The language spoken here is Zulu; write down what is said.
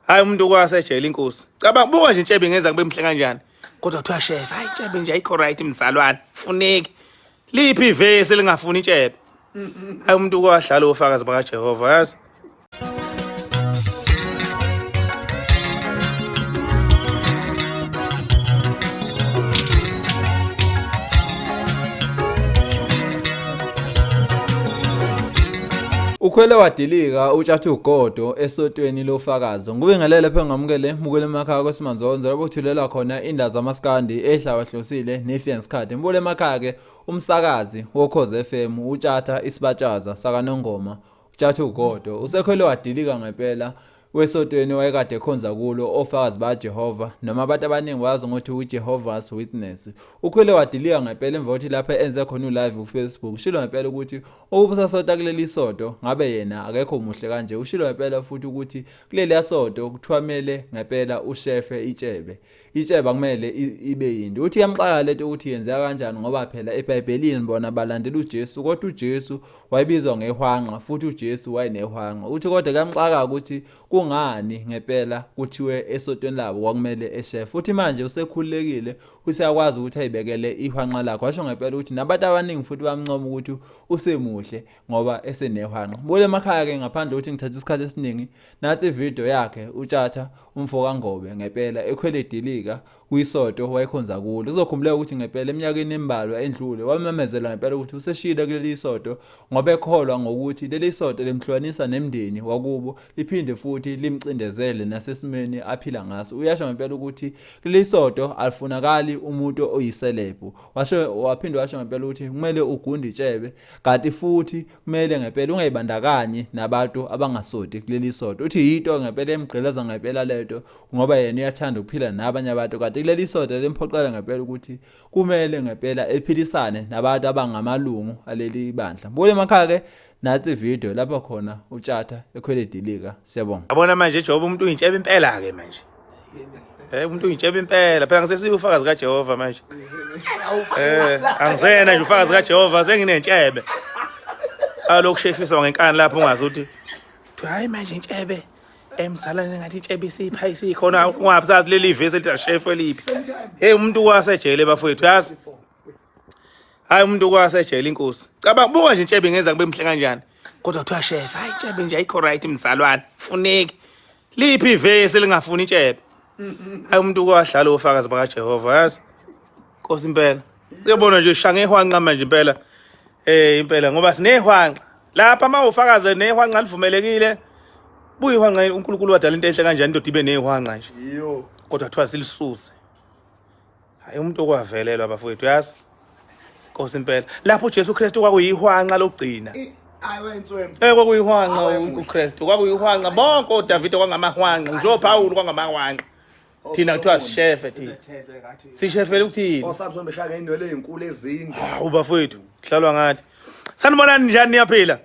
Hayi umuntu kwasejele inkosi. Cabanga buka nje intshebe ngenza kube mhle kanjani. Kodwa kuthiwa chef, hayi intshebe nje ayikho right mzalwane. Funeki. Liphi ivesi elingafuni intshebe. Hayi umuntu kwahlala uFakazi Baka Jehova yazi. Wakhwele Wadilika Tshatha ugodo esotweni lofakazi ngubingelele phe ngamukele mukele emakhaya kwesimanzonzo lapho kuthulela khona indaza Maskand ehlabahlosile nefiya ngesikhathi mbule emakhaya ke umsakazi woKhoze FM uTshatha isibatshaza sakanongoma Tshatha ugodo usekhwele Wadilika ngempela wesotweni wayekade ekhonza kulo ofakazi Baka Jehova noma abantu abaningi bazi ngokuthi uJehovah's Witness. Wakhwele Wadilika ngempela emva kokuthi lapha enze khona ulive kuFacebook ushilo ngempela ukuthi ubusasota kuleli soto ngabe yena akekho muhle kanje. Ushilo ngempela futhi ukuthi kuleli yasoto kuthwamele ngempela ushefe itshebe kumele ibe yindi. Uthi yamxaka letho ukuthi yenzeka kanjani ngoba phela eBhayibhelini bona balandela uJesu kodwa uJesu wayebizwa ngehwanqa futhi uJesu wayenehwanqa. Uthi kodwa kamxaka ukuthi kungani ngempela kuthiwe esotweni labo kwakumele eshef. Futhi manje usekhululekile usiyakwazi ukuthi ayibekele ihwanqa lakhe. Washo ngempela ukuthi nabantu abaningi futhi bamncoma ukuthi usemuhle ngoba esenehwanqa. Bole emakhaya ke ngaphandle ukuthi ngithatha isikhathi esiningi nathi ivideo yakhe uTshatha umfoka ngobe ngempela ekhwele Wadilika kuyisoto wayekhonza kulo. Uzokhumbula ukuthi ngempela eminyakeni embalwa endlule wamemezela ngempela ukuthi useshile kuleli soto ngoba ekholwa ngokuthi leli soto lemhlukanisa nemndeni wakubo liphinde futhi limcindezele nasesimeni aphila ngaso. Uyasho ngempela ukuthi leli soto alifunakali umuntu oyiselebhu. Waphinde washo ngempela ukuthi kumele ugunde itshebe kanti futhi kumele ngempela ungayibandakanyi nabantu abangasoti kuleli soto. Uthi yinto ngempela emgqileza ngempela leto ngoba yena uyathanda ukuphila nabanye abantu kanti kuleli soto lemphoqela ngempela ukuthi kumele ngempela ephilisane nabantu abangamalungu aleli bandla. Bule emakhaya ke nathi video lapha khona uTshatha ekhwele Wadilika. Siyabonga. Yabona manje Jehova umuntu uyintshebe impela ke manje. Umuntu uyintshebe impela phela ngisesiye uFakazi kaJehova manje. Angizena nje uFakazi kaJehova senginentshebe. Alokhu shefiswa ngenkani lapho ungazi ukuthi hayi manje intshebe emsalane ngathi intshebe isipha isikhona ungabisazi leli vesi lithi chef eliphi. Hey umuntu kwasejele bafowethu yazi. Hayi umuntu kwasejele inkosi. Cabanga buka nje intshebe ngenza kube mhle kanjani. Kodwa kuthiwa chef, hayi intshebe nje ayikho right mzalwane. Funeki. Liphi ivesi elingafuni intshebe. Hayi umuntu kwahlala uFakazi Baka Jehova yazi. Nkosi impela. Uyabona nje shanga ehwanqa manje impela. Impela ngoba sinehwanqa. Lapha mawufakaze nehwanqa livumelekile. Buyihwanqa uNkulunkulu wadala into ehle kanjani into ibe nehwanqa nje. Yho. Kodwa kuthiwa silisuse. Hayi umuntu okwavelelwa abafowethu yazi. Nkosi impela. Lapho uJesu Kristu kwakuyihwanqa lokugcina. Kwakuyihwanqa uKristu kwakuyihwanqa bonke oDavid kwangamahwanqa njo Paul kwangamahwanqa. Thina kuthiwa chef thina. Sishefele ukuthini? Osamson beshaka inwele ezinkulu ezinde. Ubafowethu kuhlalwa ngathi. Sanibonani njani niyaphila?